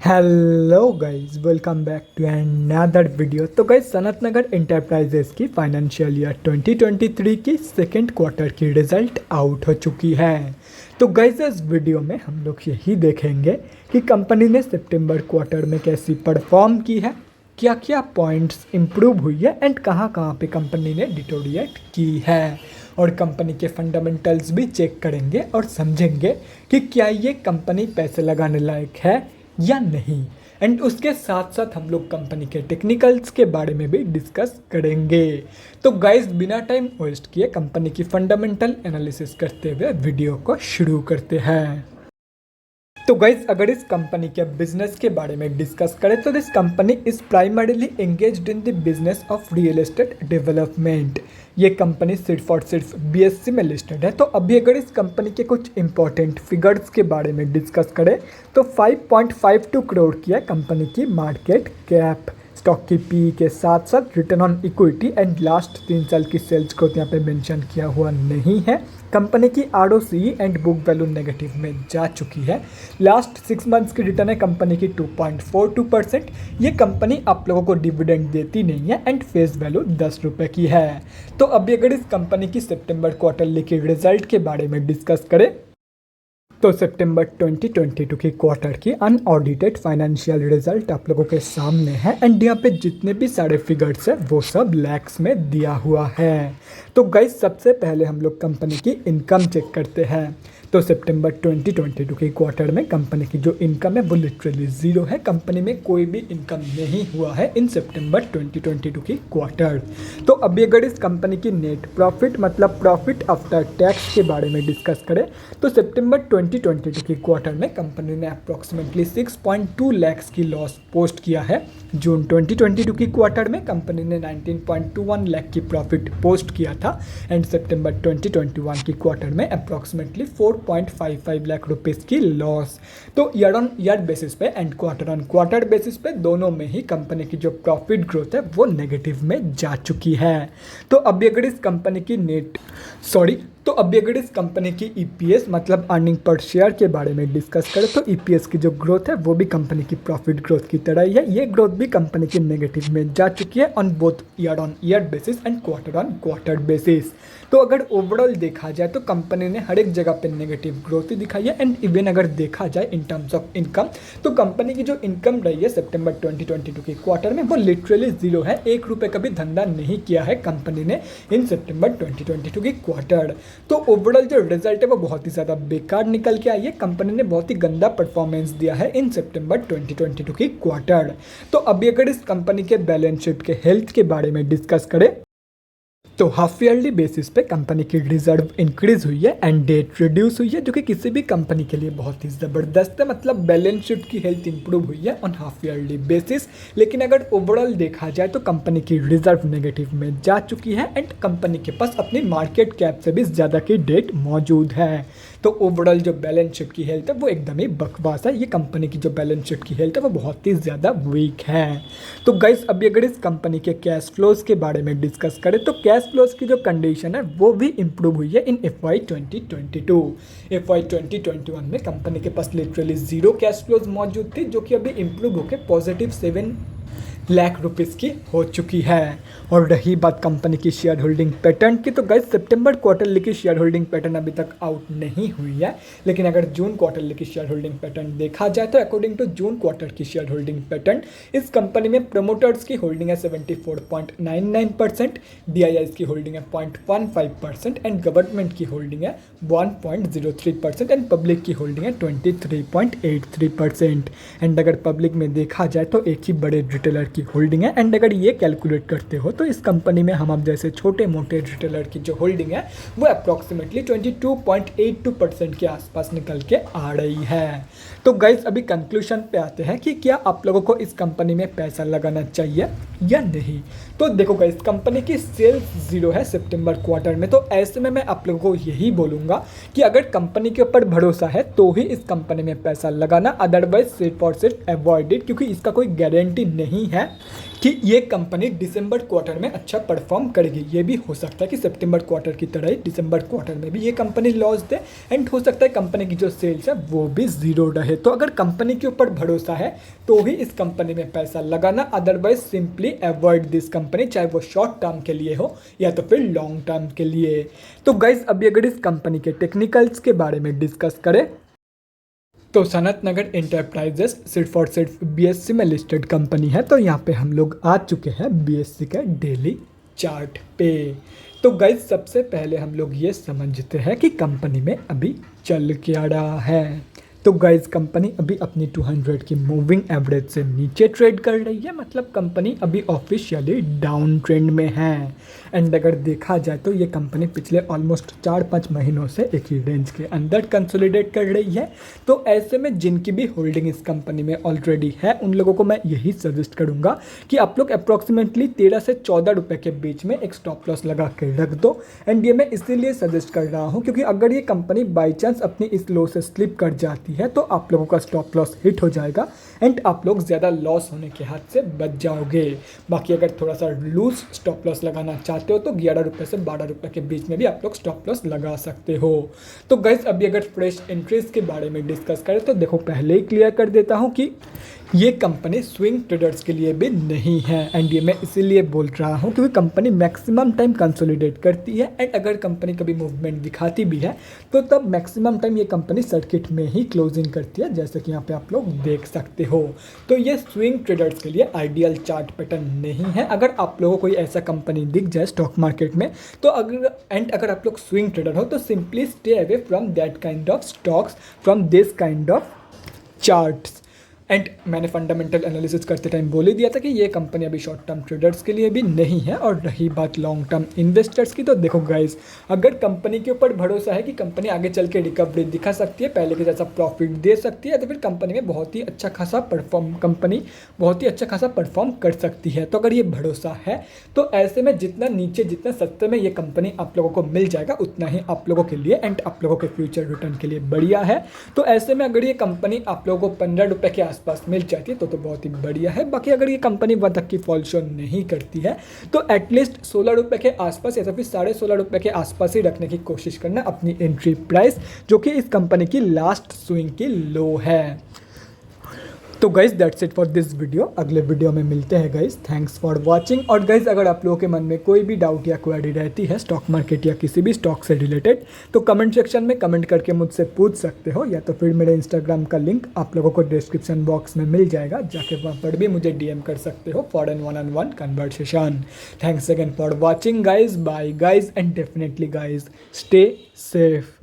Hello guys, welcome back to another video. तो guys, Sanat Nagar Enterprises की financial year 2023 की second quarter की result out हो चुकी है। तो गाइस, इस वीडियो में हम लोग यही देखेंगे कि कंपनी ने सितंबर क्वार्टर में कैसी परफॉर्म की है, क्या क्या पॉइंट्स इम्प्रूव हुई है एंड कहाँ कहाँ पे कंपनी ने डिटोरिएट की है, और कंपनी के फंडामेंटल्स भी चेक करेंगे और समझेंगे कि क्या ये कंपनी पैसे लगाने लायक है या नहीं। एंड उसके साथ साथ हम लोग कंपनी के टेक्निकल्स के बारे में भी डिस्कस करेंगे। तो गाइस, बिना टाइम वेस्ट किए कंपनी की फंडामेंटल एनालिसिस करते हुए वीडियो को शुरू करते हैं। तो गाइज, अगर इस कंपनी के बिजनेस के बारे में डिस्कस करें तो this company is primarily engaged in the business of real estate development. ये कंपनी सिर्फ और सिर्फ बीएससी में लिस्टेड है। तो अभी अगर इस कंपनी के कुछ इंपॉर्टेंट फिगर्स के बारे में डिस्कस करें तो 5.52 करोड़ की है कंपनी की मार्केट कैप। स्टॉक की पी के साथ साथ return on equity and last 3 साल की सेल्स ग्रोथ यहाँ पे मेंशन किया हुआ नहीं है। कंपनी की ROC and book value negative में जा चुकी है। लास्ट 6 मंथ्स की रिटर्न है कंपनी की 2.42%। ये कंपनी आप लोगों को डिविडेंड देती नहीं है एंड फेस वैल्यू 10 रुपये की है। तो अभी अगर इस कंपनी की सितंबर क्वार्टरली की रिजल्ट के बारे में डिस्कस करें तो सितंबर 2022 की क्वार्टर की अनऑडिटेड फाइनेंशियल रिजल्ट आप लोगों के सामने है एंड यहाँ पे जितने भी सारे फिगर्स है वो सब लैक्स में दिया हुआ है। तो गाइस, सबसे पहले हम लोग कंपनी की इनकम चेक करते हैं। तो सितंबर 2022 की क्वार्टर में कंपनी की जो इनकम है वो लिटरली ज़ीरो है। कंपनी में कोई भी इनकम नहीं हुआ है इन सितंबर 2022 की क्वार्टर। तो अभी अगर इस कंपनी की नेट प्रॉफिट मतलब प्रॉफिट आफ्टर टैक्स के बारे में डिस्कस करें तो सितंबर 2022 की क्वार्टर में कंपनी ने अप्रॉक्सीमेटली 6.2 लैक्स की लॉस पोस्ट किया है। जून 2022 की क्वार्टर में कंपनी ने 19.21 लाख की प्रॉफिट पोस्ट किया था एंड सितंबर 2021 की क्वार्टर में अप्रॉक्सीमेटली 4.55 लाख रुपीस की लॉस। तो ईयर ऑन ईयर बेसिस पे and quarter on quarter basis पे दोनों में ही कंपनी की जो प्रॉफिट ग्रोथ है वो नेगेटिव में जा चुकी है। तो अभी अगर इस कंपनी की कंपनी की ईपीएस मतलब अर्निंग पर शेयर के बारे में डिस्कस करें तो ईपीएस की जो ग्रोथ है वो भी कंपनी की प्रॉफिट ग्रोथ की तरह ही है। ये ग्रोथ भी कंपनी की नेगेटिव में जा चुकी है on both year on year basis and quarter on quarter basis. तो अगर ओवरऑल देखा जाए तो कंपनी ने हर एक जगह पे नेगेटिव ग्रोथ ही दिखाई है एंड इवन अगर देखा जाए इन टर्म्स ऑफ इनकम तो कंपनी की जो इनकम रही है सितंबर 2022 के क्वार्टर में वो लिटरली जीरो है। 1 रुपये का भी धंधा नहीं किया है कंपनी ने इन सितंबर 2022 की क्वार्टर। तो ओवरऑल जो रिजल्ट है वो बहुत ही ज़्यादा बेकार निकल के आई है। कंपनी ने बहुत ही गंदा परफॉर्मेंस दिया है इन सितंबर 2022 की क्वार्टर। तो अभी अगर इस कंपनी के बैलेंस शीट के हेल्थ के बारे में डिस्कस करें तो हाफ ईयरली बेसिस पे कंपनी की रिजर्व इंक्रीज हुई है एंड डेट रिड्यूस हुई है, जो कि किसी भी कंपनी के लिए बहुत ही ज़बरदस्त है। मतलब बैलेंस शीट की हेल्थ इंप्रूव हुई है ऑन हाफ ईयरली बेसिस। लेकिन अगर ओवरऑल देखा जाए तो कंपनी की रिजर्व नेगेटिव में जा चुकी है एंड कंपनी के पास अपनी मार्केट कैप से भी ज़्यादा की डेट मौजूद है। तो ओवरऑल जो बैलेंस शीट की हेल्थ है वो एकदम ही बकवास है। ये कंपनी की जो बैलेंस शीट की हेल्थ है वो बहुत ही ज़्यादा वीक है। तो गाइस, अभी अगर इस कंपनी के कैश फ्लोज के बारे में डिस्कस करें तो कैश फ्लोज की जो कंडीशन है वो भी इंप्रूव हुई है इन FY 2022। FY 2021 में कंपनी के पास लिटरली जीरो कैश फ्लोज मौजूद थी, जो कि अभी इंप्रूव होकर पॉजिटिव 7 लाख रुपीस की हो चुकी है। और रही बात कंपनी की शेयर होल्डिंग पैटर्न की तो गाइस, सितंबर क्वार्टरली की शेयर होल्डिंग पैटर्न अभी तक आउट नहीं हुई है। लेकिन अगर जून क्वार्टरली की शेयर होल्डिंग पैटर्न देखा जाए तो अकॉर्डिंग टू जून क्वार्टर की शेयर होल्डिंग पैटर्न इस कंपनी में प्रमोटर्स की होल्डिंग है 74.99%, DIIs की होल्डिंग है 0.15% एंड गवर्नमेंट की होल्डिंग है 1.03% एंड पब्लिक की होल्डिंग है 23.83%। एंड अगर पब्लिक में देखा जाए तो एक ही बड़े रिटेलर की होल्डिंग है एंड अगर ये कैलकुलेट करते हो तो इस कंपनी में हम अब जैसे छोटे मोटे रिटेलर की जो होल्डिंग है वो अप्रॉक्सीमेटली 22.82% के आसपास निकल के आ रही है। तो गाइज, अभी कंक्लूजन पे आते हैं कि क्या आप लोगों को इस कंपनी में पैसा लगाना चाहिए या नहीं। तो देखो गाइज, कंपनी की सेल्स जीरो है सितंबर क्वार्टर में। तो ऐसे में मैं आप लोगों को यही बोलूँगा कि अगर कंपनी के ऊपर भरोसा है तो ही इस कंपनी में पैसा लगाना, अदरवाइज सिर्फ और सिर्फ अवॉइड इट, क्योंकि इसका कोई गारंटी नहीं है कि ये कंपनी दिसंबर क्वार्टर में अच्छा परफॉर्म करेगी। ये भी हो सकता है कि सितंबर क्वार्टर की तरह ही दिसंबर क्वार्टर में भी ये कंपनी लॉस दे, एंड हो सकता है कंपनी की जो सेल्स है वो भी ज़ीरो रहे। तो अगर कंपनी के ऊपर भरोसा है तो ही इस कंपनी में पैसा लगाना, otherwise simply avoid this company, चाहे वो शॉर्ट टर्म के लिए हो या तो फिर लॉन्ग टर्म के लिए। तो गाइज अभी अगर इस कंपनी के टेक्निकल्स के बारे में डिस्कस करें तो सनत नगर इंटरप्राइजेस सिर्फ और सिर्फ बीएससी में लिस्टेड कंपनी है। तो यहाँ पे हम लोग आ चुके हैं बीएससी के डेली चार्ट पे। तो गाइज सबसे पहले हम लोग ये समझते हैं कि कंपनी में अभी चल क्या रहा है। तो गाइज कंपनी अभी अपनी 200 की मूविंग एवरेज से नीचे ट्रेड कर रही है, मतलब कंपनी अभी ऑफिशियली डाउन ट्रेंड में है। एंड अगर देखा जाए तो ये कंपनी पिछले ऑलमोस्ट 4-5 महीनों से एक ही रेंज के अंदर कंसोलिडेट कर रही है। तो ऐसे में जिनकी भी होल्डिंग इस कंपनी में ऑलरेडी है उन लोगों को मैं यही सजेस्ट करूँगा कि आप लोग अप्रॉक्सीमेटली 13 से 14 रुपये के बीच में एक स्टॉप लॉस लगा के रख दो। एंड ये मैं इसीलिए सजेस्ट कर रहा हूँ क्योंकि अगर ये कंपनी बाई चांस अपनी इस लो से स्लिप कर जाती है तो आप लोगों का स्टॉप लॉस हिट हो जाएगा एंड आप लोग ज़्यादा लॉस होने के हाथ से बच जाओगे। बाकी अगर थोड़ा सा लूज स्टॉप लॉस लगाना चाहते हो तो 11 रुपये से 12 रुपये के बीच में भी आप लोग स्टॉप लॉस लगा सकते हो। तो गाइस अभी अगर फ्रेश एंट्रीज के बारे में डिस्कस करें तो देखो पहले ही क्लियर कर देता हूँ कि ये कंपनी स्विंग ट्रेडर्स के लिए भी नहीं है। एंड ये मैं इसीलिए बोल रहा हूँ क्योंकि कंपनी मैक्सिमम टाइम कंसोलिडेट करती है एंड अगर कंपनी कभी मूवमेंट दिखाती भी है तो तब मैक्सिमम टाइम ये कंपनी सर्किट में ही क्लोजिंग करती है, जैसे कि यहाँ पे आप लोग देख सकते हो। तो ये स्विंग ट्रेडर्स के लिए आइडियल चार्ट पैटर्न नहीं है। अगर आप लोगों को कोई ऐसा कंपनी दिख जाए स्टॉक मार्केट में तो अगर आप लोग स्विंग ट्रेडर हो तो simply stay away from that kind of stocks, from this kind of charts. And मैंने फंडामेंटल एनालिसिस करते टाइम बोल ही दिया था कि ये कंपनी अभी शॉर्ट टर्म ट्रेडर्स के लिए भी नहीं है। और रही बात लॉन्ग टर्म इन्वेस्टर्स की तो देखो गाइस अगर कंपनी के ऊपर भरोसा है कि कंपनी आगे चल के रिकवरी दिखा सकती है, पहले के जैसा प्रॉफिट दे सकती है, तो फिर कंपनी में बहुत ही अच्छा खासा परफॉर्म कर सकती है। तो अगर ये भरोसा है तो ऐसे में जितना नीचे जितना सस्ते में ये कंपनी आप लोगों को मिल जाएगा उतना ही आप लोगों के लिए एंड आप लोगों के फ्यूचर रिटर्न के लिए बढ़िया है। तो ऐसे में अगर ये कंपनी आप लोगों को 15 रुपये के आसपास मिल जाती है तो बहुत ही बढ़िया है। बाकी अगर ये कंपनी वहाँ तक की फॉल शो नहीं करती है तो एटलीस्ट 16 रुपये के आसपास या तो फिर 16.5 रुपये के आसपास ही रखने की कोशिश करना अपनी एंट्री प्राइस, जो कि इस कंपनी की लास्ट स्विंग की लो है। तो guys that's it for this video. अगले वीडियो में मिलते हैं गाइज। Thanks for watching. और गाइज अगर आप लोगों के मन में कोई भी डाउट या क्वेरी रहती है स्टॉक मार्केट या किसी भी स्टॉक से रिलेटेड तो कमेंट सेक्शन में कमेंट करके मुझसे पूछ सकते हो, या तो फिर मेरे इंस्टाग्राम का लिंक आप लोगों को डिस्क्रिप्शन बॉक्स में मिल जाएगा, जाके वहाँ पर भी मुझे DM कर सकते हो for an 1-on-1 conversation. Thanks again for watching guys. Bye guys and definitely guys stay safe.